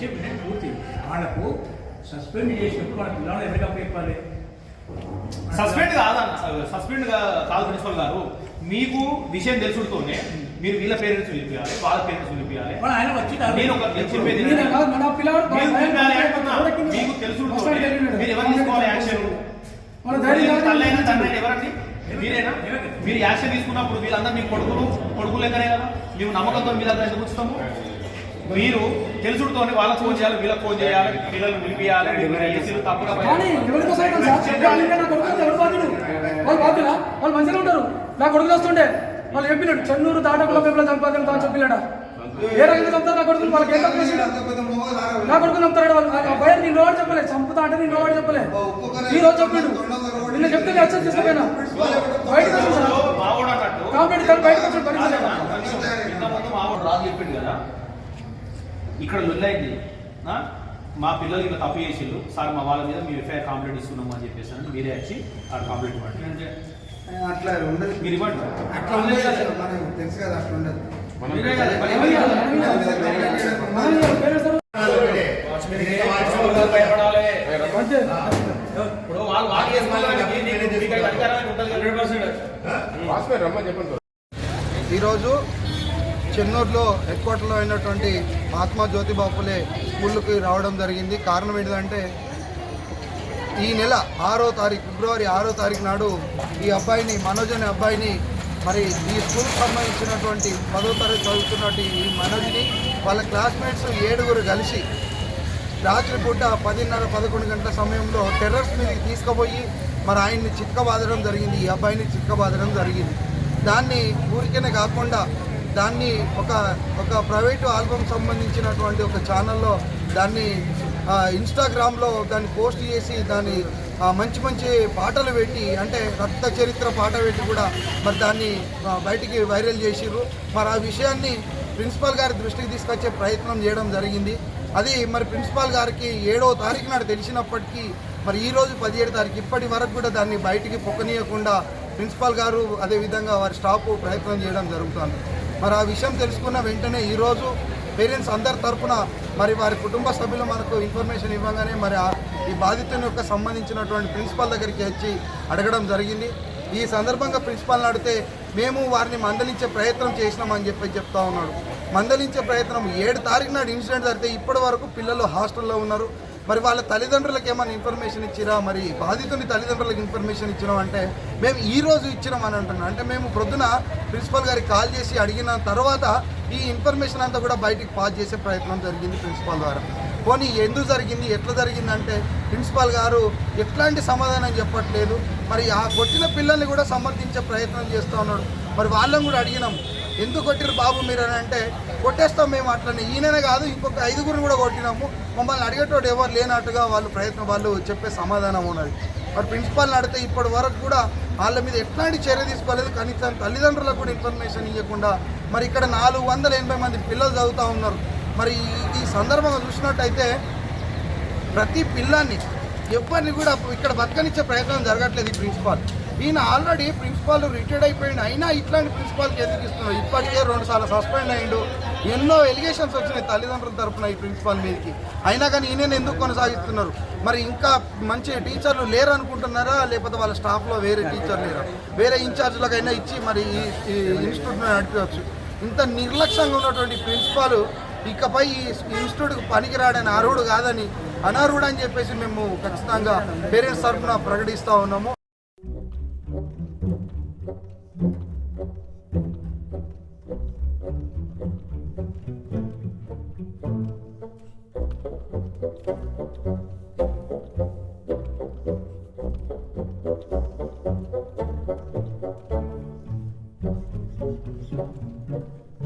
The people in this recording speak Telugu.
విషయం పూర్తి వాళ్ళకు సస్పెండ్ చేసినప్పుడు వాళ్ళ పిల్లలు ఎవరికీ చెప్పాలి? సస్పెండ్ కాదు ప్రిన్సిపల్ గారు, మీకు విషయం తెలుసుడుతోనే మీరు వీళ్ళ పేరెంట్స్ పిలిపియాలి, వాళ్ళ పేరెంట్స్ పిలిపియాలి. ఆయన వచ్చి నేను చెప్పేది మీకు తెలుసుడుతోనే మీరు ఎవరు తీసుకోవాలి యాక్షన్? తల్లైనా తండ్రి ఎవరండి? మీరేనా? మీరు యాక్షన్ తీసుకున్నప్పుడు వీళ్ళందరూ మీకు కొడుకులు లెక్కనే కదా. మేము నమ్మకంతో మీ దగ్గర ఎందుకు ఉంచుతాము? మీరు తెలుసుడుతోనే వాళ్ళకి ఫోన్ చేయాలి, వీళ్ళకి ఫోన్ చేయాలి, పిల్లలు పిలిపియాలి, తప్పుగా వాళ్ళు మంచిగా ఉంటారు. నా కొడుకులు వస్తుండే వాళ్ళు చెప్పినట్టు చెన్నూరు దాటకుల మేము చంపాదని చెప్పినాడా? ఏ రకంగా చంపుతారు నా కొడుకులు? వాళ్ళకి ఏం తప్పు నా కొడుకులు చంపుతాడు వాళ్ళు. భయ నేను రోడ్ చెప్పలే, చంపుతా అంటే నేను రోడ్ చెప్పలే. ఈ రోజు చెప్పాడు, నిన్న చెప్తే యాక్షన్ తీసుకుపోయినా బయటకు వచ్చాను బయటకు వచ్చాడు. రాజు చెప్పిండు కదా, ఇక్కడ లొల్లైంది, మా పిల్లలు ఇలా తప్పు చేసిళ్ళు సార్, మా వాళ్ళ మీద మీ ఎఫ్ఐఆర్ కంప్లైంట్ ఇస్తున్నాము అని చెప్పేసి అని మీరే వచ్చి ఆ కంప్లైంట్ ఇవ్వండి. అట్లా ఉండదు, మీరు ఇవ్వండి. అట్లా ఉండదు, మనకు తెలుసు కదా అట్లా ఉండదు. ఈరోజు చెన్నూరులో హెడ్ క్వార్టర్లో అయినటువంటి మహాత్మా జ్యోతిబా ఫులే స్కూళ్ళకి రావడం జరిగింది. కారణం ఏంటంటే ఈ నెల 6వ తారీఖు ఫిబ్రవరి 6వ తారీఖు నాడు ఈ అబ్బాయిని, మనోజ్ అనే అబ్బాయిని, మరి ఈ స్కూల్కి సంబంధించినటువంటి 10వ తరగతి చదువుతున్నట్టు ఈ మనోజ్ని వాళ్ళ క్లాస్మేట్స్ 7గురు కలిసి రాత్రిపూట 10:30-11 గంటల సమయంలో టెర్రస్ మీదకి తీసుకుపోయి మరి ఆయన్ని చిక్కబాదడం జరిగింది, ఈ అబ్బాయిని చిక్కబాదడం జరిగింది. దాన్ని ఊరికేనే కాకుండా దాన్ని ఒక ప్రైవేటు ఆల్బమ్ సంబంధించినటువంటి ఒక ఛానల్లో దాన్ని ఇన్స్టాగ్రామ్లో దాన్ని పోస్ట్ చేసి దాన్ని మంచి పాటలు పెట్టి, అంటే రక్త చరిత్ర పాట పెట్టి కూడా మరి దాన్ని బయటికి వైరల్ చేసిర్రు. మరి ఆ విషయాన్ని ప్రిన్సిపాల్ గారి దృష్టికి తీసుకొచ్చే ప్రయత్నం చేయడం జరిగింది. అది మరి ప్రిన్సిపాల్ గారికి 7వ తారీఖు నాడు తెలిసినప్పటికీ మరి ఈరోజు 17వ తారీఖు ఇప్పటి వరకు కూడా దాన్ని బయటికి పొక్కనీయకుండా ప్రిన్సిపాల్ గారు అదేవిధంగా వారి స్టాఫ్ ప్రయత్నం చేయడం జరుగుతుంది. మరి ఆ విషయం తెలుసుకున్న వెంటనే ఈరోజు పేరెంట్స్ అందరి తరఫున మరి వారి కుటుంబ సభ్యులు మనకు ఇన్ఫర్మేషన్ ఇవ్వగానే మరి ఈ బాధితుని యొక్క సంబంధించినటువంటి ప్రిన్సిపాల్ దగ్గరికి వచ్చి అడగడం జరిగింది. ఈ సందర్భంగా ప్రిన్సిపాల్ని అడిగితే మేము వారిని మందలించే ప్రయత్నం చేసినామని చెప్తా ఉన్నాడు. మందలించే ప్రయత్నం 7 తారీఖు నాడు ఇన్సిడెంట్ జరిగితే ఇప్పటి వరకు పిల్లలు హాస్టల్లో ఉన్నారు. మరి వాళ్ళ తల్లిదండ్రులకు ఏమైనా ఇన్ఫర్మేషన్ ఇచ్చిరా, మరి బాధితుని తల్లిదండ్రులకు ఇన్ఫర్మేషన్ ఇచ్చినామంటే మేము ఈరోజు ఇచ్చినామని అంటున్నాం. అంటే మేము ప్రొద్దున ప్రిన్సిపల్ గారికి కాల్ చేసి అడిగిన తర్వాత ఈ ఇన్ఫర్మేషన్ అంతా కూడా బయటికి పాస్ చేసే ప్రయత్నం జరిగింది ప్రిన్సిపాల్ ద్వారా. పోనీ ఎందుకు జరిగింది, ఎట్లా జరిగిందంటే ప్రిన్సిపాల్ గారు ఎట్లాంటి సమాధానం చెప్పట్లేదు. మరి ఆ కొట్టిన పిల్లల్ని కూడా సమర్థించే ప్రయత్నం చేస్తూ ఉన్నాడు. మరి వాళ్ళని కూడా అడిగినాం, ఎందుకు కొట్టిరు బాబు మీరు అని అంటే, కొట్టేస్తాం మేము అట్లనే, ఈయననే కాదు ఇంకొక 5గురిని కూడా కొట్టినాము, మమ్మల్ని అడిగేటోడు ఎవరు లేనట్టుగా వాళ్ళు చెప్పే సమాధానం ఉన్నది. మరి ప్రిన్సిపాల్ని అడిగితే ఇప్పటి వరకు కూడా వాళ్ళ మీద ఎట్లాంటి చర్య తీసుకోలేదు. కనీసం తల్లిదండ్రులకు కూడా ఇన్ఫర్మేషన్ ఇవ్వకుండా మరి ఇక్కడ 480 మంది పిల్లలు చదువుతూ ఉన్నారు. మరి ఈ సందర్భంగా చూసినట్టయితే ప్రతి పిల్లాన్ని ఎవరిని కూడా ఇక్కడ బతకనిచ్చే ప్రయత్నం జరగట్లేదు ఈ ప్రిన్సిపాల్. ఈయన ఆల్రెడీ ప్రిన్సిపాల్ రిటైర్డ్ అయిపోయింది, అయినా ఇట్లాంటి ప్రిన్సిపాల్కి ఎందుకు ఇస్తున్నాడు? ఇప్పటికే 2 సార్లు సస్పెండ్ అయ్యిండు. ఎన్నో ఎలిగేషన్స్ వచ్చినాయి తల్లిదండ్రుల తరఫున ఈ ప్రిన్సిపాల్ మీదకి, అయినా కానీ ఈయనని ఎందుకు కొనసాగిస్తున్నారు? మరి ఇంకా మంచి టీచర్లు లేరు అనుకుంటున్నారా, లేకపోతే వాళ్ళ స్టాఫ్లో వేరే టీచర్ లేరా? వేరే ఇన్ఛార్జ్లకైనా ఇచ్చి మరి ఈ ఇన్స్టిట్యూట్ని నడిపవచ్చు. ఇంత నిర్లక్ష్యంగా ఉన్నటువంటి ప్రిన్సిపాల్ ఇకపై ఈ ఇన్స్టిట్యూట్కి పనికిరాడని, అర్హుడు కాదని, అనర్హుడు అని చెప్పేసి మేము ఖచ్చితంగా పేరెంట్స్ తరఫున ప్రకటిస్తూ ఉన్నాము.